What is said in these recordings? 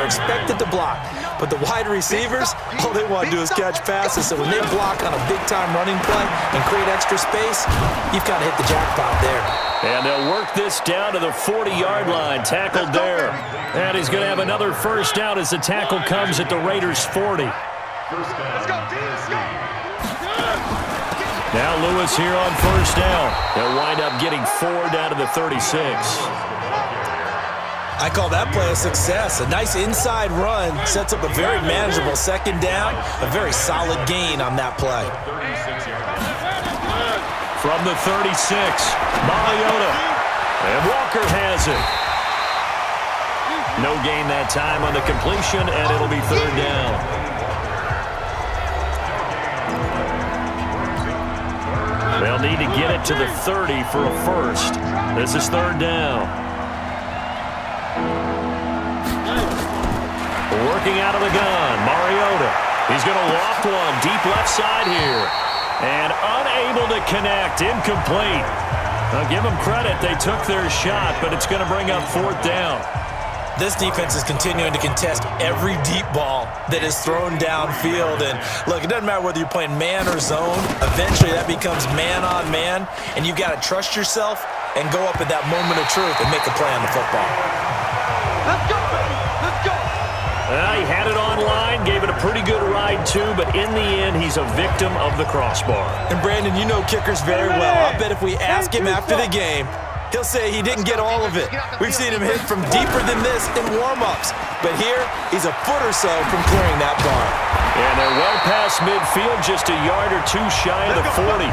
They're expected to block. But the wide receivers, all they want to do is catch passes. So when they block on a big-time running play and create extra space, you've got to hit the jackpot there. And they'll work this down to the 40-yard line. Tackled there. And he's going to have another first down as the tackle comes at the Raiders' 40. Let's go, team, let's go. Now Lewis here on first down. They'll wind up getting 4 down to the 36. I call that play a success. A nice inside run sets up a very manageable second down, a very solid gain on that play. From the 36, Mariota. And Walker has it. No gain that time on the completion, and it'll be third down. They'll need to get it to the 30 for a first. This is third down. Working out of the gun, Mariota. He's going to loft one deep left side here. And unable to connect, incomplete. I'll give them credit, they took their shot, but it's going to bring up fourth down. This defense is continuing to contest every deep ball that is thrown downfield. And look, it doesn't matter whether you're playing man or zone. Eventually that becomes man on man, and you've got to trust yourself and go up at that moment of truth and make a play on the football. Let's go, baby. Let's go. He had it online, gave it a pretty good ride too, but in the end, he's a victim of the crossbar. And Brandon, you know kickers very well. I bet if we ask him after the game, he'll say he didn't get all of it. We've seen him hit from deeper than this in warm-ups. But here, he's a foot or so from clearing that bar. And they're well past midfield, just a yard or two shy of the 40.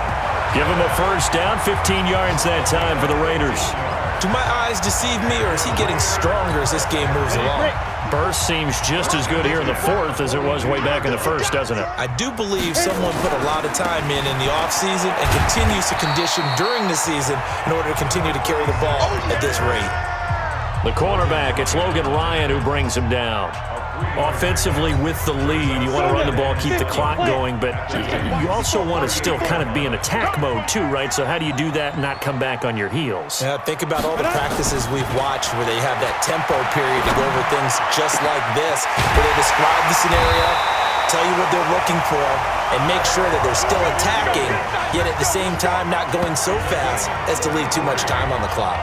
Give him a first down, 15 yards that time for the Raiders. Do my eyes deceive me, or is he getting stronger as this game moves along? Burst seems just as good here in the fourth as it was way back in the first, doesn't it? I do believe someone put a lot of time in the offseason and continues to condition during the season in order to continue to carry the ball at this rate. The cornerback, it's Logan Ryan who brings him down. Offensively with the lead, you want to run the ball, keep the clock going, but you also want to still kind of be in attack mode too, right? So how do you do that and not come back on your heels? Yeah, think about all the practices we've watched where they have that tempo period to go over things just like this, where they describe the scenario, tell you what they're looking for, and make sure that they're still attacking, yet at the same time not going so fast as to leave too much time on the clock.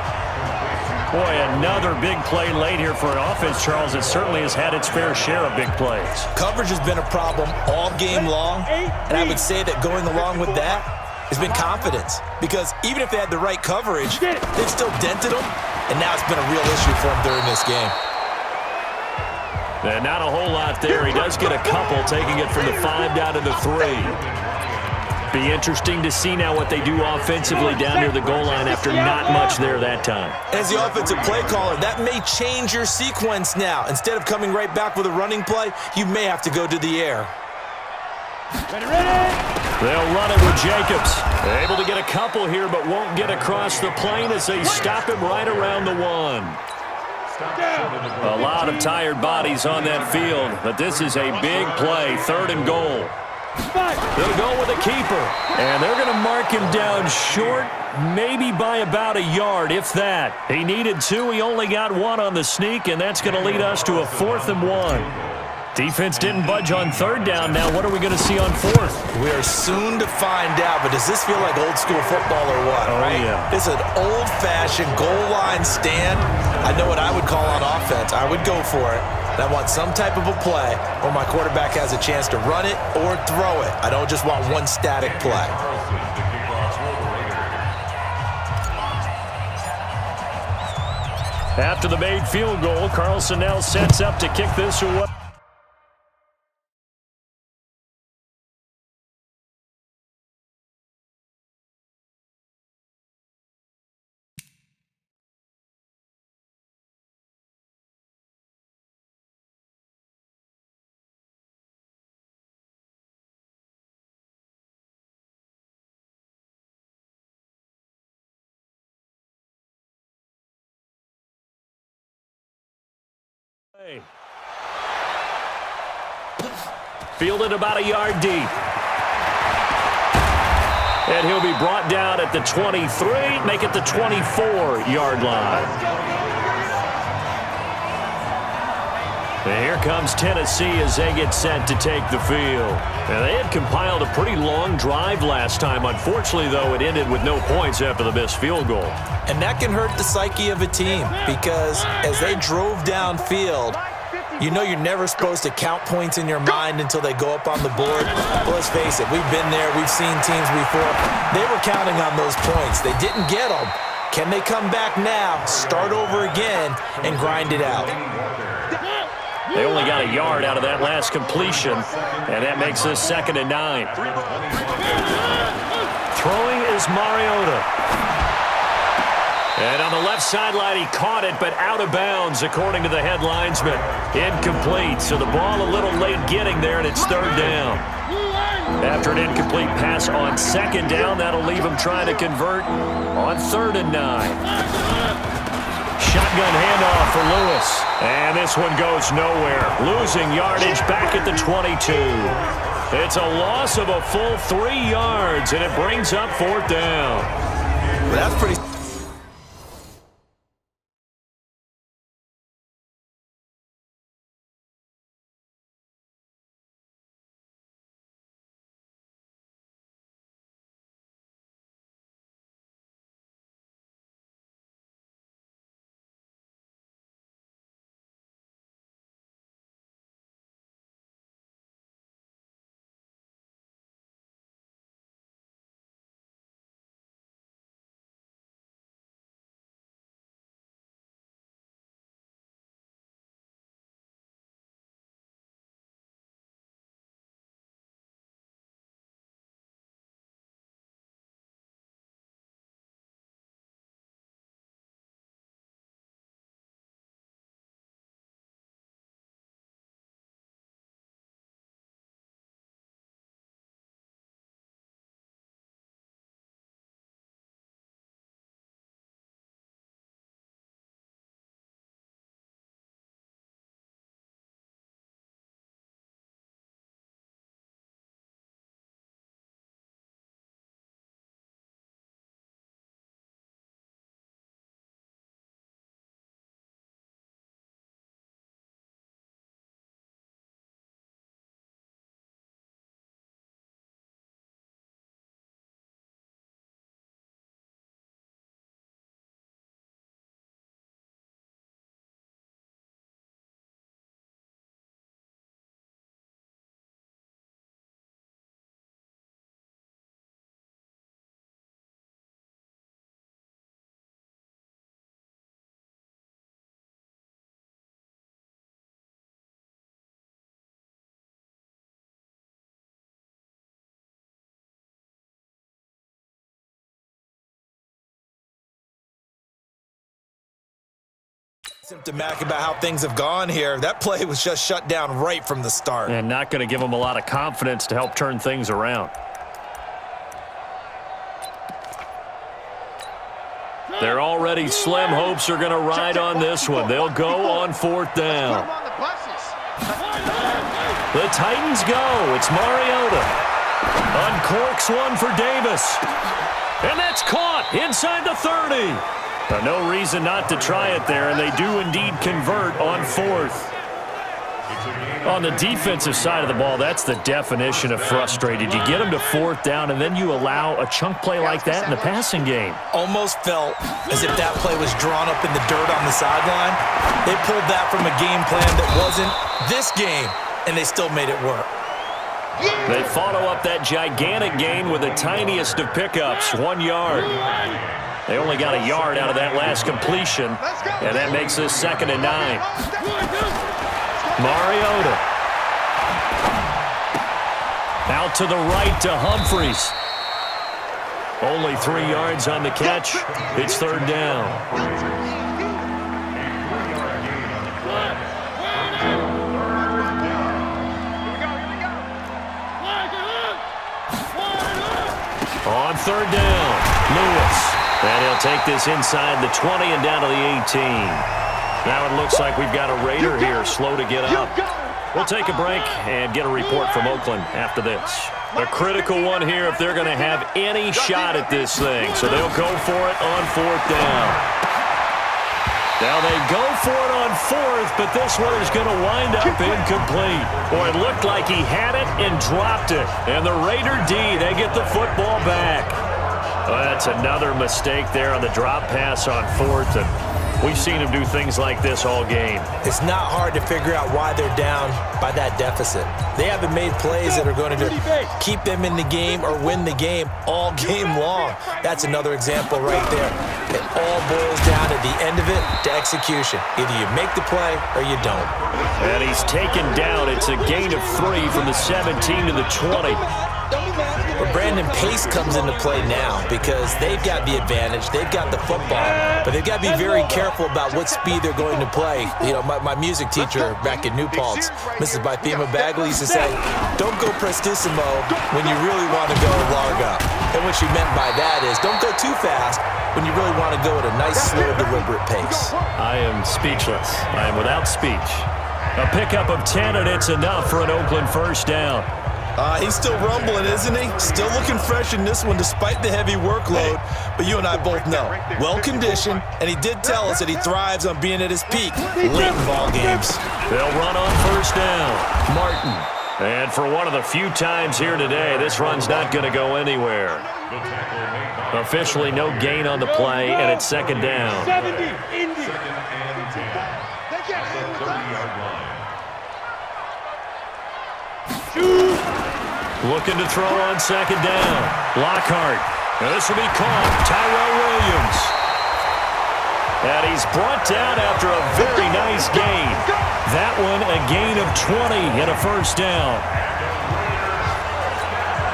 Boy, another big play late here for an offense, Charles. It certainly has had its fair share of big plays. Coverage has been a problem all game long, and I would say that going along with that has been confidence. Because even if they had the right coverage, they've still dented them, and now it's been a real issue for them during this game. And not a whole lot there. He does get a couple, taking it from the 5 down to the 3. Be interesting to see now what they do offensively down near the goal line after not much there that time. As the offensive play caller, that may change your sequence now. Instead of coming right back with a running play, you may have to go to the air. They'll run it with Jacobs. They're able to get a couple here, but won't get across the plane as they stop him right around the 1. A lot of tired bodies on that field, but this is a big play, 3rd and goal. They'll go with a keeper, and they're going to mark him down short, maybe by about a yard, if that. He needed 2. He only got 1 on the sneak, and that's going to lead us to a 4th and 1. Defense didn't budge on 3rd down. Now what are we going to see on 4th? We are soon to find out, but does this feel like old school football or what? Oh, right? Yeah. This is an old-fashioned goal line stand. I know what I would call on offense. I would go for it. I want some type of a play where my quarterback has a chance to run it or throw it. I don't just want one static play. After the made field goal, Carlson now sets up to kick this away. Fielded about a yard deep. And he'll be brought down at the 23, make it the 24-yard line. And here comes Tennessee as they get set to take the field. Now, they had compiled a pretty long drive last time. Unfortunately, though, it ended with no points after the missed field goal. And that can hurt the psyche of a team because as they drove downfield, you know you're never supposed to count points in your mind until they go up on the board. Well, let's face it, we've been there. We've seen teams before. They were counting on those points. They didn't get them. Can they come back now, start over again, and grind it out? They only got a yard out of that last completion, and that makes this 2nd and 9. Throwing is Mariota. And on the left sideline, he caught it, but out of bounds, according to the head linesman. Incomplete, so the ball a little late getting there, and it's 3rd down. After an incomplete pass on 2nd down, that'll leave him trying to convert on 3rd and 9. Shotgun handoff for Lewis. And this one goes nowhere. Losing yardage back at the 22. It's a loss of a full 3 yards, and it brings up 4th down. That's pretty... symptomatic about how things have gone here. That play was just shut down right from the start. And not going to give them a lot of confidence to help turn things around. Their already slim hopes are going to ride on this one. They'll go on 4th down. The Titans go. It's Mariota. Uncorks one for Davis. And that's caught inside the 30. No reason not to try it there, and they do indeed convert on 4th. On the defensive side of the ball, that's the definition of frustrated. You get them to 4th down, and then you allow a chunk play like that in the passing game. Almost felt as if that play was drawn up in the dirt on the sideline. They pulled that from a game plan that wasn't this game, and they still made it work. They follow up that gigantic gain with the tiniest of pickups, 1 yard. They only got a yard out of that last completion, and that makes this 2nd and 9. Mariota. Out to the right to Humphries. Only 3 yards on the catch. It's 3rd down. On 3rd down, Lewis. And he'll take this inside the 20 and down to the 18. Now it looks like we've got a Raider here slow to get up. We'll take a break and get a report from Oakland after this. A critical one here if they're going to have any shot at this thing. So they'll go for it on 4th down. Now they go for it on fourth, but this one is going to wind up incomplete. Boy, it looked like he had it and dropped it. And the Raider D, they get the football back. Well, that's another mistake there on the drop pass on fourth, and we've seen him do things like this all game. It's not hard to figure out why they're down by that deficit. They haven't made plays that are going to keep them in the game or win the game all game long. That's another example right there. It all boils down at the end of it to execution. Either you make the play or you don't. And he's taken down. It's a gain of 3 from the 17 to the 20. But Brandon, pace comes into play now because they've got the advantage. They've got the football, but they've got to be very careful about what speed they're going to play. You know, my music teacher back in New Paltz, Mrs. Bythema Bagley, used to say, don't go prestissimo when you really want to go larga. And what she meant by that is don't go too fast when you really want to go at a nice, slow, deliberate pace. I am speechless. I am without speech. A pickup of 10, and it's enough for an Oakland first down. He's still rumbling, isn't he? Still looking fresh in this one despite the heavy workload. But you and I both know, well-conditioned, and he did tell us that he thrives on being at his peak late in ball games. They'll run on first down. Martin. And for one of the few times here today, this run's not going to go anywhere. Officially no gain on the play, and it's second down. 70, Indy. They can't handle the 30-yard line. Looking to throw on second down. Lockhart. This will be caught. Tyrell Williams. And he's brought down after a very nice gain. That one a gain of 20 and a first down.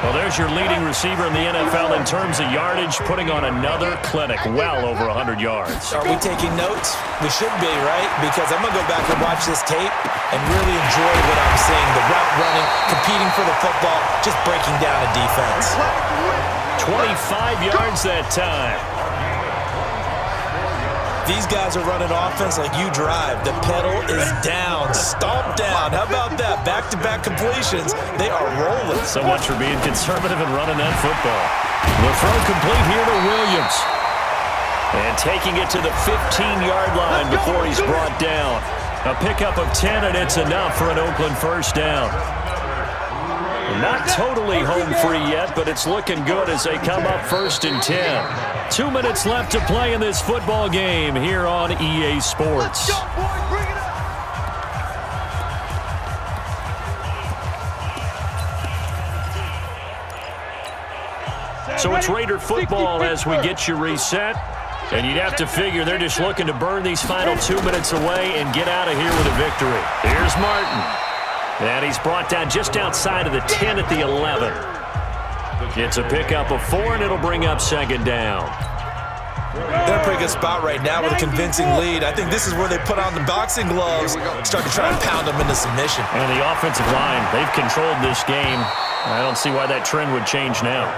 Well, there's your leading receiver in the NFL in terms of yardage, putting on another clinic, well over 100 yards. Are we taking notes? We should be, right? Because I'm going to go back and watch this tape and really enjoy what I'm seeing. The route running, competing for the football, just breaking down a defense. 25 yards that time. These guys are running offense like you drive. The pedal is down, stomp down. How about that? Back-to-back completions. They are rolling. So much for being conservative and running that football. The throw complete here to Williams. And taking it to the 15-yard line before he's brought down. A pickup of 10, and it's enough for an Oakland first down. Not totally home free yet, but it's looking good as they come up first and 10. 2 minutes left to play in this football game here on EA Sports. So it's Raider football as we get you reset. And you'd have to figure they're just looking to burn these final 2 minutes away and get out of here with a victory. Here's Martin. And he's brought down just outside of the 10 at the 11. It's a pickup of 4, and it'll bring up second down. They're in a pretty good spot right now with a convincing lead. I think this is where they put on the boxing gloves, start to try and pound them into submission. And the offensive line, they've controlled this game. I don't see why that trend would change now.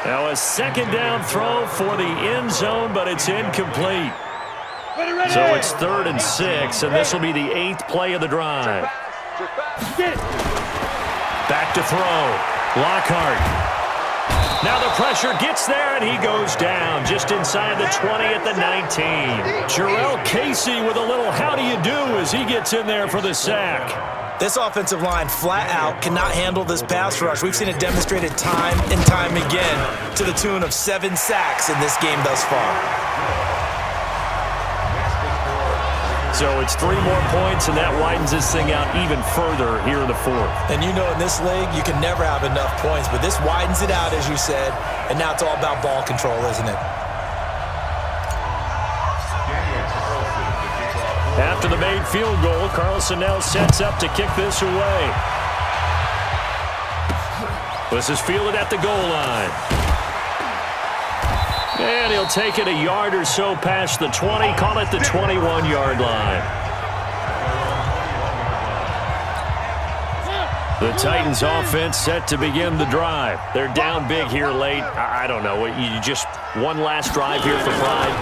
Now a second down throw for the end zone, but it's incomplete. So it's 3rd and 6, and this will be the 8th play of the drive. Back to throw. Lockhart. Now the pressure gets there, and he goes down just inside the 20 at the 19. Jarrell Casey with a little how do you do as he gets in there for the sack. This offensive line flat out cannot handle this pass rush. We've seen it demonstrated time and time again to the tune of 7 sacks in this game thus far. So it's 3 more points, and that widens this thing out even further here in the 4th. And you know in this league, you can never have enough points, but this widens it out, as you said, and now it's all about ball control, isn't it? After the made field goal, Carlson now sets up to kick this away. This is fielded at the goal line. And he'll take it a yard or so past the 20, call it the 21-yard line. The Titans offense set to begin the drive. They're down big here late. I don't know. You just one last drive here for pride.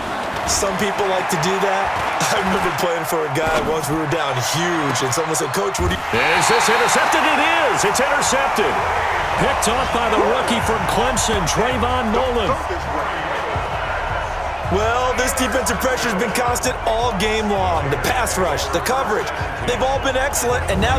Some people like to do that. I remember playing for a guy once we were down huge, and someone said, Coach, what do you... Is this intercepted? It is. It's intercepted. Picked off by the rookie from Clemson, Trayvon Nolan. Well, this defensive pressure has been constant all game long. The pass rush, the coverage, they've all been excellent, and now